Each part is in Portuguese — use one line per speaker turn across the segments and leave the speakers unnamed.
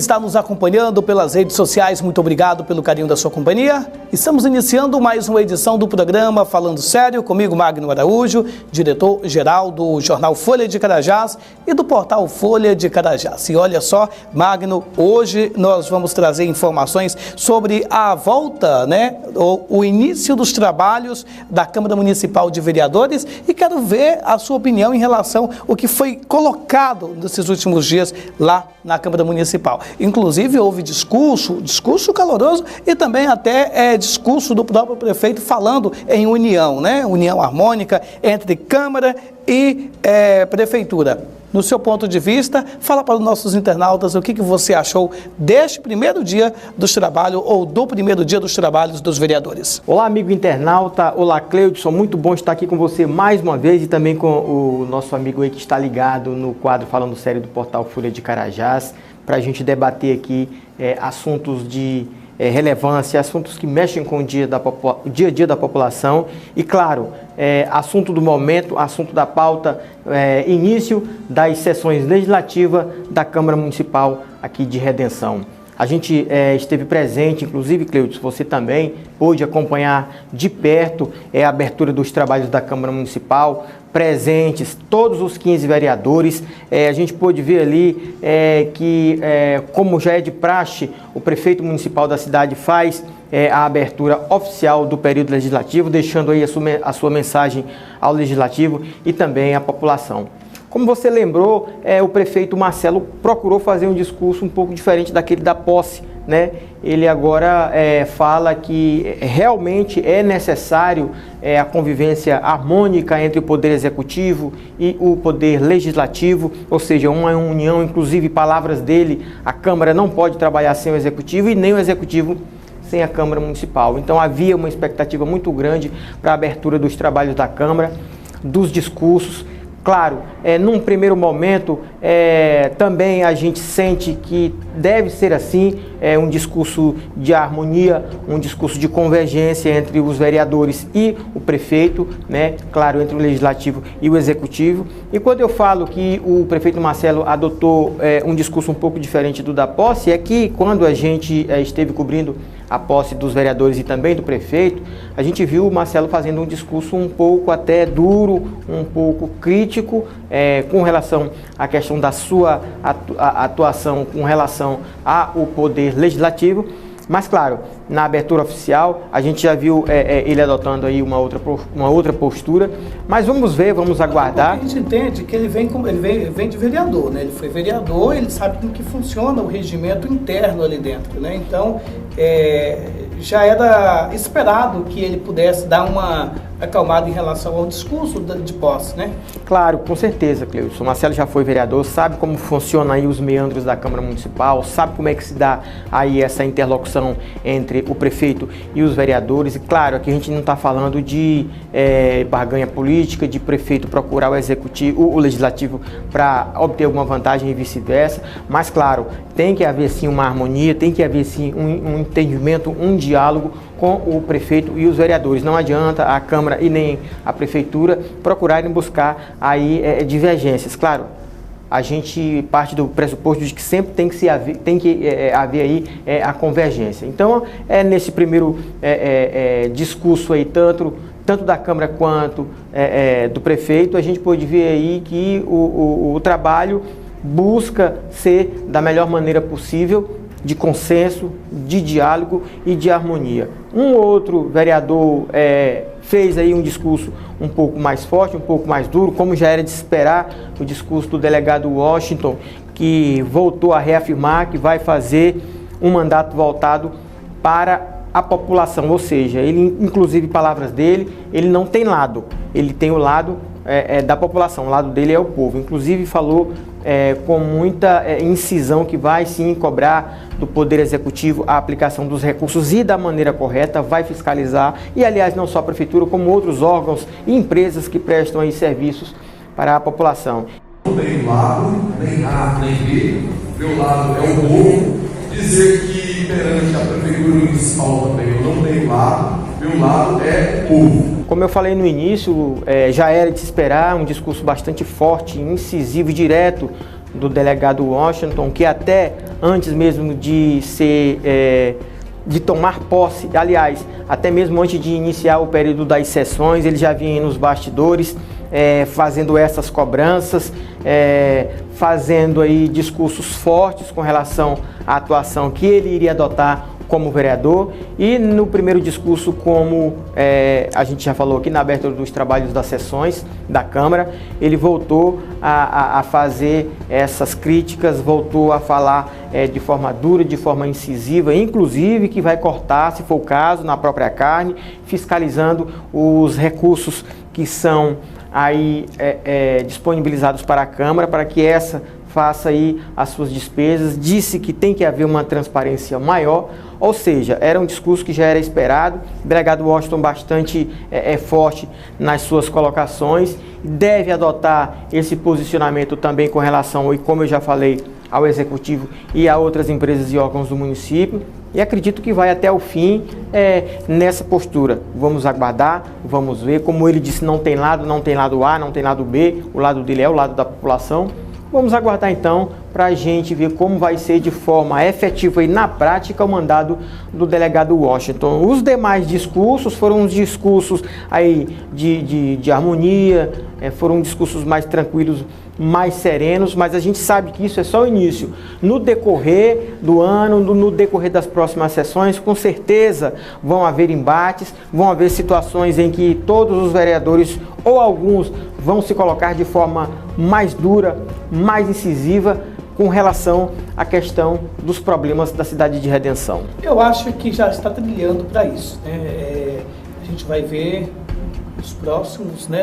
está nos acompanhando pelas redes sociais, muito obrigado pelo carinho da sua companhia. Estamos iniciando mais uma edição do programa Falando Sério, comigo Magno Araújo, diretor-geral do jornal Folha de Carajás e do portal Folha de Carajás. E olha só, Magno, hoje nós vamos trazer informações sobre a volta, o início dos trabalhos da Câmara Municipal de Vereadores e quero ver a sua opinião em relação ao que foi colocado nesses últimos dias lá na Câmara Municipal. Inclusive houve discurso caloroso e também até discurso do próprio prefeito falando em união, união harmônica entre Câmara e Prefeitura. No seu ponto de vista, fala para os nossos internautas o que você achou deste primeiro dia dos trabalhos ou do primeiro dia dos trabalhos dos vereadores.
Olá, amigo internauta. Olá, Cleudson. Muito bom estar aqui com você mais uma vez e também com o nosso amigo aí que está ligado no quadro Falando Sério do portal Folha de Carajás, para a gente debater aqui assuntos de relevância, assuntos que mexem com o dia a dia da população e, claro, assunto do momento, assunto da pauta, início das sessões legislativas da Câmara Municipal aqui de Redenção. A gente esteve presente, inclusive, Cleudson, você também pôde acompanhar de perto a abertura dos trabalhos da Câmara Municipal, presentes todos os 15 vereadores. A gente pôde ver ali que, como já é de praxe, o prefeito municipal da cidade faz a abertura oficial do período legislativo, deixando aí a sua mensagem ao legislativo e também à população. Como você lembrou, o prefeito Marcelo procurou fazer um discurso um pouco diferente daquele da posse, Ele agora fala que realmente é necessário a convivência harmônica entre o poder executivo e o poder legislativo, ou seja, uma união, inclusive palavras dele, a Câmara não pode trabalhar sem o executivo e nem o executivo sem a Câmara Municipal. Então havia uma expectativa muito grande para a abertura dos trabalhos da Câmara, dos discursos. Claro, num primeiro momento, também a gente sente que deve ser assim, um discurso de harmonia, um discurso de convergência entre os vereadores e o prefeito, claro, entre o legislativo e o executivo. E quando eu falo que o prefeito Marcelo adotou um discurso um pouco diferente do da posse, é que quando a gente esteve cobrindo a posse dos vereadores e também do prefeito, a gente viu o Marcelo fazendo um discurso um pouco até duro, um pouco crítico, com relação à questão da sua atuação com relação ao poder legislativo. Mas, claro, na abertura oficial, a gente já viu ele adotando aí uma outra postura, mas vamos ver, vamos aguardar.
A gente entende que ele vem de vereador, Ele foi vereador, ele sabe como que funciona o regimento interno ali dentro, Então, já era esperado que ele pudesse dar uma acalmada em relação ao discurso de posse,
Claro, com certeza, Cleudson. O Marcelo já foi vereador, sabe como funciona aí os meandros da Câmara Municipal, sabe como é que se dá aí essa interlocução entre o prefeito e os vereadores. E claro, aqui a gente não está falando de barganha política, de prefeito procurar o legislativo para obter alguma vantagem e vice-versa, mas claro, tem que haver sim uma harmonia, tem que haver sim um entendimento, um diálogo com o prefeito e os vereadores. Não adianta a Câmara e nem a Prefeitura procurarem buscar aí divergências. Claro, a gente parte do pressuposto de que sempre tem que haver aí a convergência. Então, nesse primeiro discurso aí, tanto da Câmara quanto do prefeito, a gente pode ver aí que o trabalho busca ser da melhor maneira possível, de consenso, de diálogo e de harmonia. Um outro vereador fez aí um discurso um pouco mais forte, um pouco mais duro, como já era de se esperar, o discurso do delegado Washington, que voltou a reafirmar que vai fazer um mandato voltado para a população, ou seja, ele, inclusive, palavras dele, ele não tem lado, ele tem o lado da população, o lado dele é o povo. Inclusive falou com muita incisão que vai sim cobrar do Poder Executivo a aplicação dos recursos e da maneira correta, vai fiscalizar, e aliás não só a Prefeitura, como outros órgãos e empresas que prestam aí serviços para a população.
Não tem lado, nem A, nem B, meu lado é o povo, dizer que perante a Prefeitura Municipal também eu não tenho lado, meu lado é o povo.
Como eu falei no início, já era de se esperar um discurso bastante forte, incisivo e direto do delegado Washington, que até antes mesmo de de tomar posse, aliás, até mesmo antes de iniciar o período das sessões, ele já vinha nos bastidores fazendo essas cobranças, fazendo aí discursos fortes com relação à atuação que ele iria adotar como vereador, e no primeiro discurso, como a gente já falou aqui na abertura dos trabalhos das sessões da Câmara, ele voltou a fazer essas críticas, voltou a falar de forma dura, de forma incisiva, inclusive que vai cortar, se for o caso, na própria carne, fiscalizando os recursos que são aí disponibilizados para a Câmara, para que essa faça aí as suas despesas. Disse que tem que haver uma transparência maior, ou seja, era um discurso que já era esperado. O delegado Washington bastante forte nas suas colocações, deve adotar esse posicionamento também com relação, e como eu já falei, ao Executivo e a outras empresas e órgãos do município, e acredito que vai até o fim nessa postura. Vamos aguardar, vamos ver. Como ele disse, não tem lado A, não tem lado B, o lado dele é o lado da população. Vamos aguardar então para a gente ver como vai ser de forma efetiva e na prática o mandado do delegado Washington. Os demais discursos foram uns discursos aí de harmonia, foram discursos mais tranquilos, mais serenos, mas a gente sabe que isso é só o início. No decorrer do ano, no decorrer das próximas sessões, com certeza vão haver embates, vão haver situações em que todos os vereadores ou alguns vão se colocar de forma mais dura, mais incisiva com relação à questão dos problemas da cidade de Redenção.
Eu acho que já está trilhando para isso, né? A gente vai ver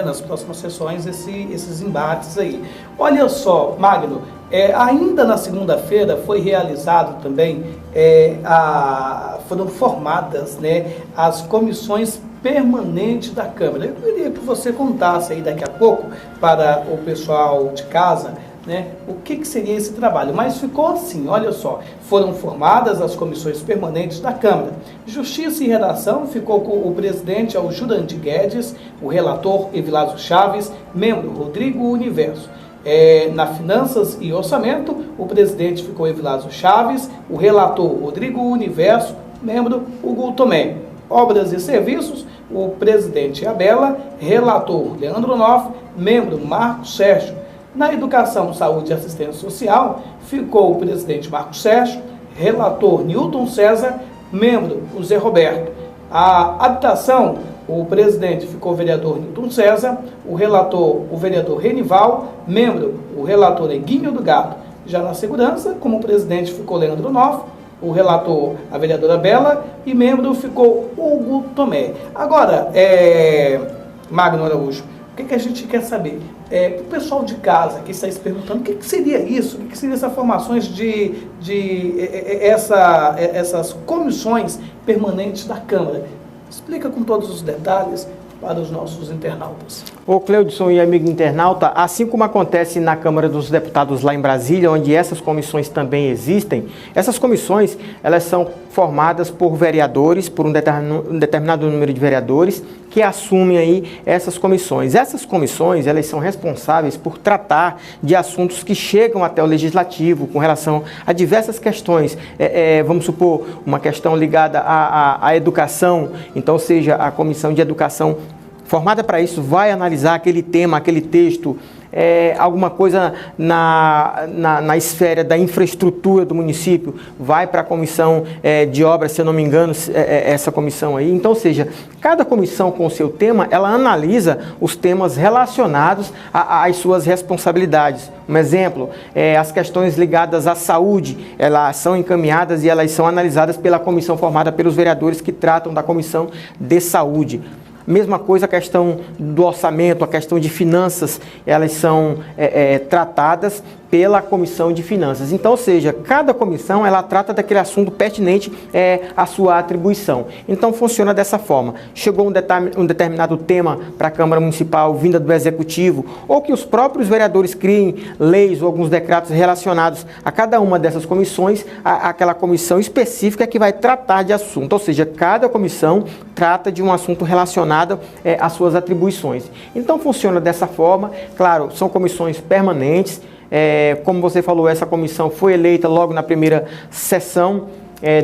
nas próximas sessões esses embates aí. Olha só, Magno, ainda na segunda-feira foi realizado também, foram formadas, né, as comissões permanentes da Câmara. Eu queria que você contasse aí daqui a pouco para o pessoal de casa, né, o que seria esse trabalho, mas ficou assim, olha só, foram formadas as comissões permanentes da Câmara. Justiça e Redação ficou com o presidente Jurandir Guedes, o relator Evilásio Chaves, membro Rodrigo Universo. Na Finanças e Orçamento, o presidente ficou Evilásio Chaves, o relator Rodrigo Universo, membro Hugo Tomé. Obras e Serviços, o presidente Abela, relator Leandro Noff, membro Marcos Sérgio. Na Educação, Saúde e Assistência Social, ficou o presidente Marcos Sérgio, relator Newton César, membro o Zé Roberto. A Habitação, o presidente ficou o vereador Newton César, o relator o vereador Renival, membro o relator Eguinho do Gato. Já na Segurança, como presidente ficou Leandro Noff, o relator a vereadora Bela e membro ficou Hugo Tomé. Agora, Magno Araújo, o que a gente quer saber? O pessoal de casa que está se perguntando o que seria isso, o que seriam essas formações essas comissões permanentes da Câmara. Explica com todos os detalhes para os nossos internautas.
Ô Cleudson e amigo internauta, assim como acontece na Câmara dos Deputados lá em Brasília, onde essas comissões também existem, essas comissões, elas são formadas por vereadores, por um determinado número de vereadores, que assumem aí essas comissões. Essas comissões, elas são responsáveis por tratar de assuntos que chegam até o Legislativo com relação a diversas questões. Vamos supor, uma questão ligada à educação, então seja a Comissão de Educação formada para isso, vai analisar aquele tema, aquele texto, alguma coisa na esfera da infraestrutura do município, vai para a comissão de obras, se eu não me engano, essa comissão aí. Então, ou seja, cada comissão com o seu tema, ela analisa os temas relacionados às suas responsabilidades. Um exemplo, as questões ligadas à saúde, elas são encaminhadas e elas são analisadas pela comissão formada pelos vereadores que tratam da comissão de saúde. Mesma coisa a questão do orçamento, a questão de finanças, elas são tratadas pela Comissão de Finanças. Então, ou seja, cada comissão ela trata daquele assunto pertinente à sua atribuição. Então, funciona dessa forma. Chegou um determinado tema para a Câmara Municipal, vinda do Executivo, ou que os próprios vereadores criem leis ou alguns decretos relacionados a cada uma dessas comissões, aquela comissão específica que vai tratar de assunto. Ou seja, cada comissão trata de um assunto relacionado às suas atribuições. Então, funciona dessa forma. Claro, são comissões permanentes, Como você falou, essa comissão foi eleita logo na primeira sessão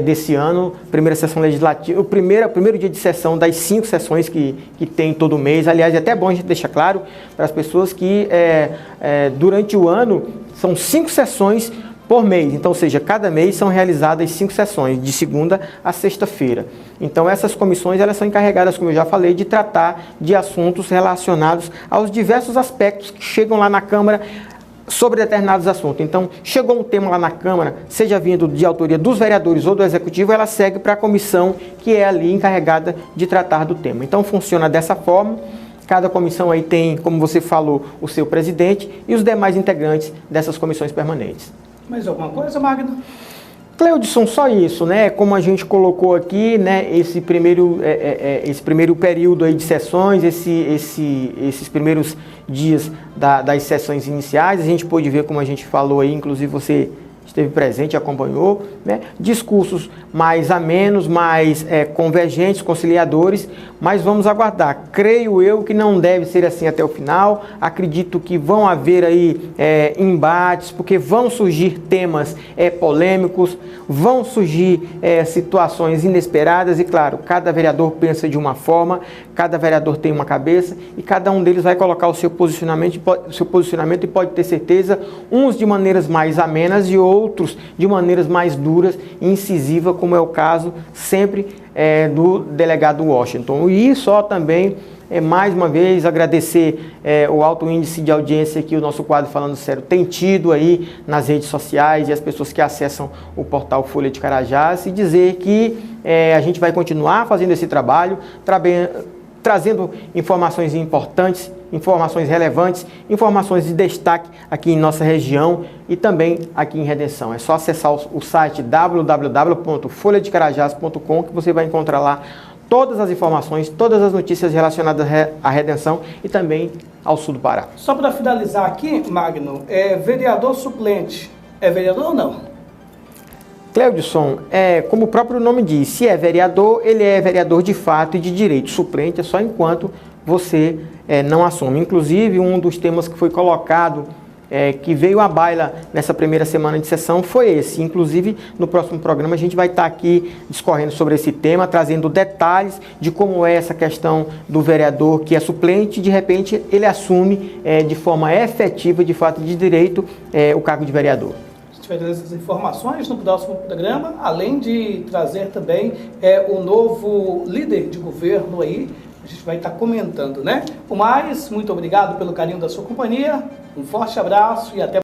desse ano, primeira sessão legislativa, o primeiro dia de sessão das 5 sessões que tem todo mês. Aliás, é até bom a gente deixar claro para as pessoas que durante o ano são 5 sessões por mês. Então, ou seja, cada mês são realizadas 5 sessões, de segunda a sexta-feira. Então, essas comissões, elas são encarregadas, como eu já falei, de tratar de assuntos relacionados aos diversos aspectos que chegam lá na Câmara sobre determinados assuntos. Então, chegou um tema lá na Câmara, seja vindo de autoria dos vereadores ou do Executivo, ela segue para a comissão que é ali encarregada de tratar do tema. Então, funciona dessa forma. Cada comissão aí tem, como você falou, o seu presidente e os demais integrantes dessas comissões permanentes.
Mais alguma coisa, Magno?
Cleudson, só isso, né? Como a gente colocou aqui, né? Esse primeiro período aí de sessões, esses primeiros dias das sessões iniciais, a gente pôde ver, como a gente falou aí, inclusive você esteve presente, acompanhou, né? Discursos mais amenos, mais convergentes, conciliadores, mas vamos aguardar. Creio eu que não deve ser assim até o final. Acredito que vão haver aí embates, porque vão surgir temas polêmicos, vão surgir situações inesperadas e, claro, cada vereador pensa de uma forma, cada vereador tem uma cabeça e cada um deles vai colocar o seu posicionamento e pode ter certeza, uns de maneiras mais amenas e outros de maneiras mais duras e incisivas, como é o caso sempre do delegado Washington. E só também, mais uma vez, agradecer o alto índice de audiência que o nosso quadro Falando Sério tem tido aí nas redes sociais e as pessoas que acessam o portal Folha de Carajás, e dizer que a gente vai continuar fazendo esse trabalho, trazendo informações importantes, informações relevantes, informações de destaque aqui em nossa região e também aqui em Redenção. É só acessar o site www.folhadecarajás.com que você vai encontrar lá todas as informações, todas as notícias relacionadas à Redenção e também ao sul do Pará.
Só para finalizar aqui, Magno, vereador suplente, é vereador ou não?
Cleudson, como o próprio nome diz, se é vereador, ele é vereador de fato e de direito. Suplente é só enquanto você não assume. Inclusive, um dos temas que foi colocado, que veio à baila nessa primeira semana de sessão, foi esse. Inclusive, no próximo programa, a gente vai estar aqui discorrendo sobre esse tema, trazendo detalhes de como é essa questão do vereador que é suplente e, de repente, ele assume de forma efetiva, de fato, de direito, o cargo de vereador.
A gente vai trazer essas informações no próximo programa, além de trazer também o novo líder de governo aí. A gente vai estar comentando, né? O mais, muito obrigado pelo carinho da sua companhia, um forte abraço e até